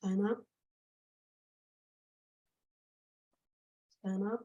Sign up. Sign up.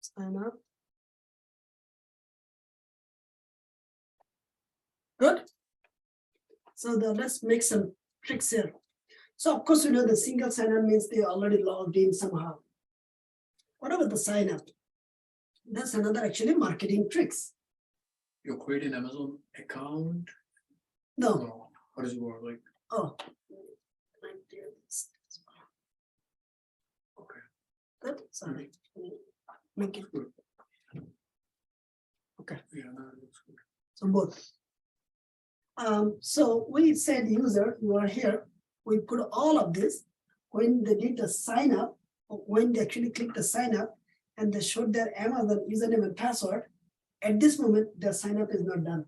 Sign up. Good. So let's make some tricks here. So of course, you know the single sign-up means they already logged in somehow. What about the sign-up? That's another actually marketing tricks. You create an Amazon account? No. No. How does it work? Like, Oh. Right there. okay. Good. Sorry. Make it. Good. Okay. Yeah, no, that's good. So both. So we said user, you are here. We put all of this. When they did the sign up, when they actually click the sign up and they showed their Amazon username and password, at this moment, the sign up is not done.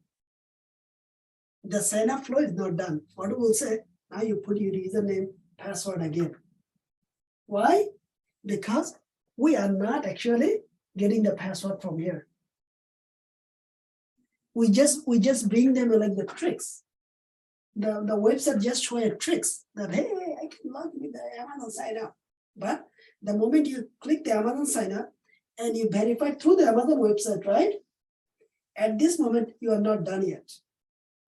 The sign up flow is not done. What we will say, now you put your username, password again. Why? Because we are not actually getting the password from here. We just bring them like the tricks. The website just show you tricks that, hey, I can log with the Amazon sign up. But the moment you click the Amazon sign up and you verify through the Amazon website, right? At this moment, you are not done yet.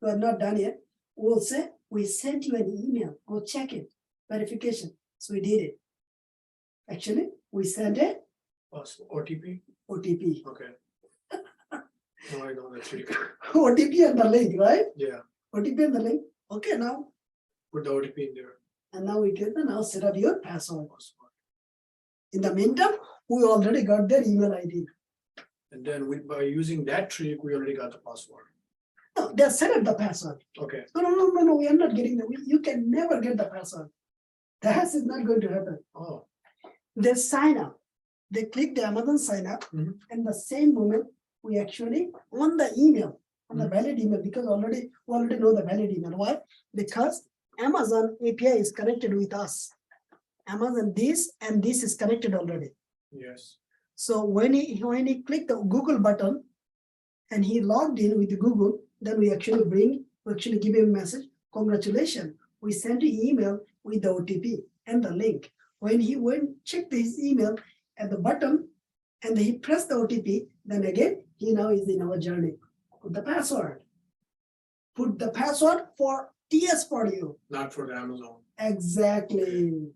You are not done yet. We'll say, we sent you an email, go check it, verification. So we did it. Actually, we sent a OTP? OTP. Okay. No, I know that's really good. OTP and the link, right? Yeah. OTP and the link. Okay, now. Put the OTP in there. And now we can now set up your password. In the meantime, we already got their email ID. And then by using that trick, we already got the password. No, they set up the password. Okay. No, we are not getting the, you can never get the password. That is not going to happen. Oh. They sign up. They click the Amazon sign up. And the same moment, we actually on the email, on the valid email, because we already know the valid email. Why? Because Amazon API is connected with us. Amazon this and this is connected already. Yes. So when he clicked the Google button and he logged in with Google, then we actually give him a message. Congratulations, we sent you email with the OTP and the link. When he went checked his email at the button and he pressed the OTP, then again he now is in our journey. Put the password. Put the password for TS for you. Not for the Amazon. Exactly.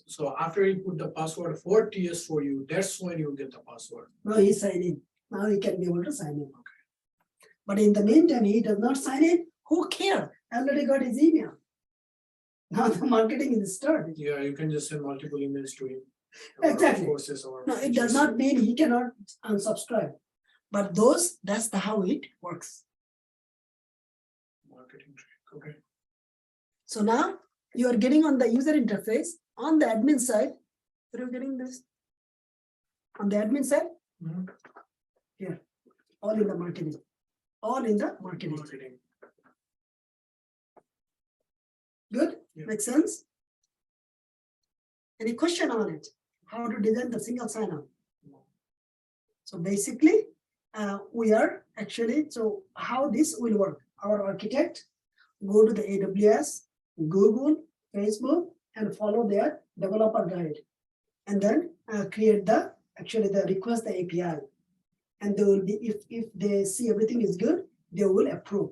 So after you put the password for TS for you, that's when you get the password. Now he signed in. Now he can be able to sign in. Okay. But in the meantime, he does not sign in. Who cares? I already got his email. Now the marketing is started. Yeah, you can just send multiple emails to him. Exactly. Courses or no, it does not mean he cannot unsubscribe. But that's how it works. Marketing trick. Okay. So now you are getting on the user interface on the admin side. Are you getting this? On the admin side? Here. All in the marketing. All in the marketing. Good? Yeah. Makes sense? Any question on it? How to design the single sign-on? So basically, we are actually, so how this will work? Our architect go to the AWS, Google, Facebook, and follow their developer guide. And then create the request the API. And they will be, if they see everything is good, they will approve.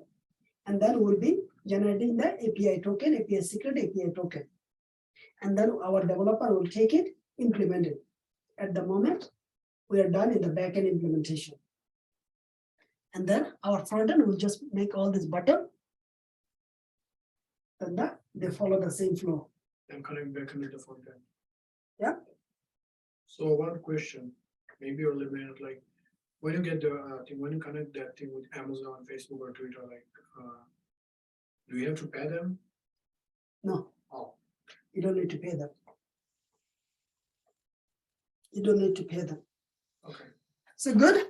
And then we'll be generating the API token, API secret API token. And then our developer will take it, implement it. At the moment, we are done in the backend implementation. And then our front end will just make all this button. And they follow the same flow. And connect back into the front end. Yeah. So one question, maybe you're limited, like when you get the thing, when you connect that thing with Amazon, Facebook, or Twitter, like, do you have to pay them? No. Oh. You don't need to pay them. You don't need to pay them. Okay. So good.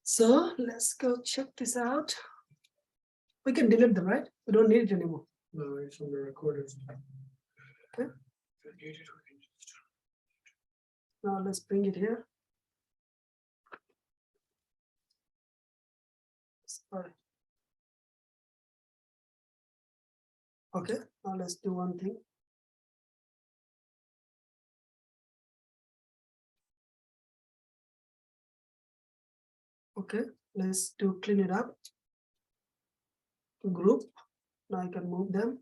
So let's go check this out. We can delete them, right? We don't need it anymore. No, it's on the recorded. Okay. Now let's bring it here. Sorry. Okay, now let's do one thing. Okay, let's do clean it up. Group, now I can move them.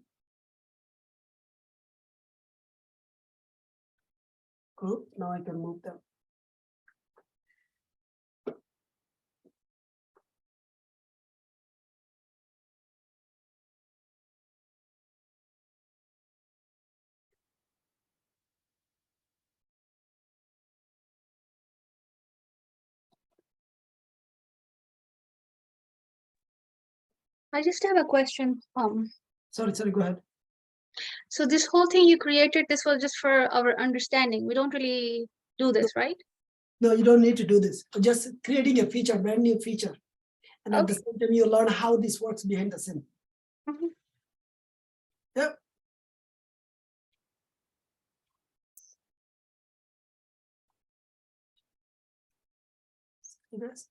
Group, now I can move them. I just have a question. Sorry, go ahead. So this whole thing you created, this was just for our understanding. We don't really do this, right? No, you don't need to do this. Just creating a feature, brand new feature. And at the same time, you learn how this works behind the scene. Mhm. Yep. Yes.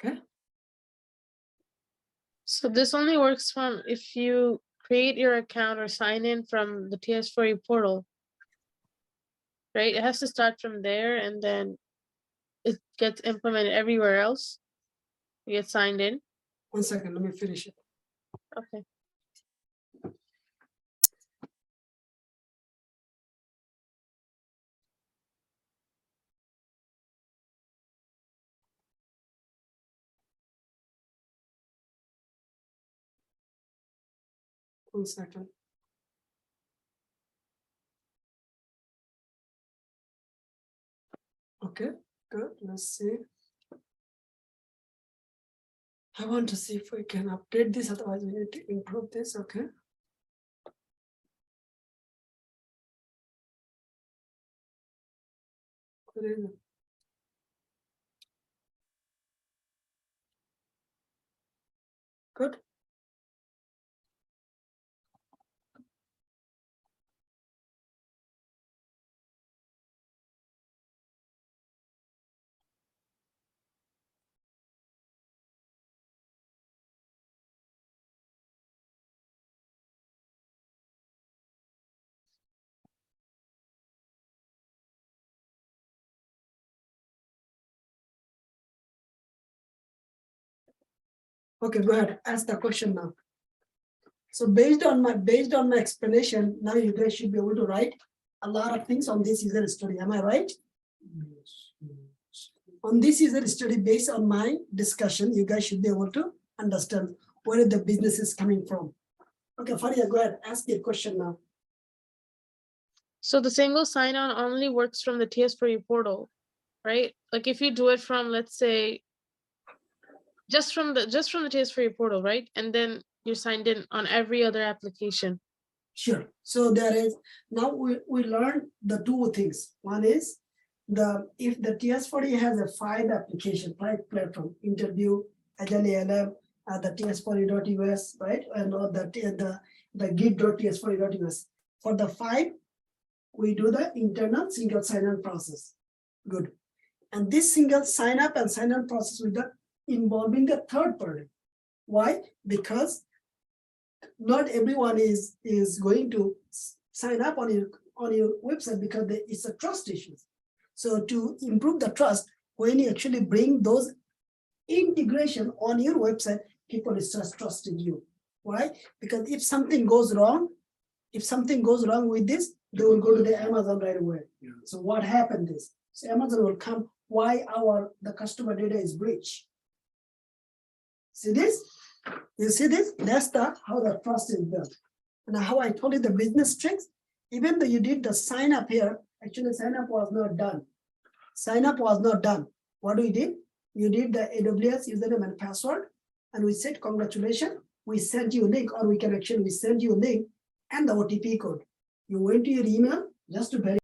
Okay. So this only works from if you create your account or sign in from the TS4U portal, right? It has to start from there and then it gets implemented everywhere else. You get signed in. 1 second, let me finish it. Okay. One second. Okay, good. Let's see. I want to see if we can update this, otherwise we need to improve this. Okay. What is it? Good. Okay, go ahead. Ask the question now. So based on my explanation, now you guys should be able to write a lot of things on this user study. Am I right? On this user study, based on my discussion, you guys should be able to understand where the business is coming from. Okay, Faria, go ahead. Ask your question now. So the single sign-on only works from the TS4U portal, right? Like if you do it from, let's say, just from the TS4U portal, right? And then you're signed in on every other application. Sure. So there is, now we learned the two things. One is if the TS40 has a 5 application, 5 platform, interview, Agile ALM, the TS40.us, right? And the git.ts40.us. For the 5, we do the internal single sign-on process. Good. And this single sign-up and sign-on process with the involving the third party. Why? Because not everyone is going to sign up on your website because it's a trust issue. So to improve the trust, when you actually bring those integration on your website, people is just trusting you. Why? Because if something goes wrong with this, they will go to the Amazon right away. Yeah. So what happened is, so Amazon will come, why the customer data is breached. See this? You see this? That's how the trust is built. And how I told you the business tricks, even though you did the sign up here, actually sign up was not done. Sign up was not done. What we did? You did the AWS username and password, and we said, congratulations, we sent you a link, or we send you a link and the OTP code. You went to your email just to verify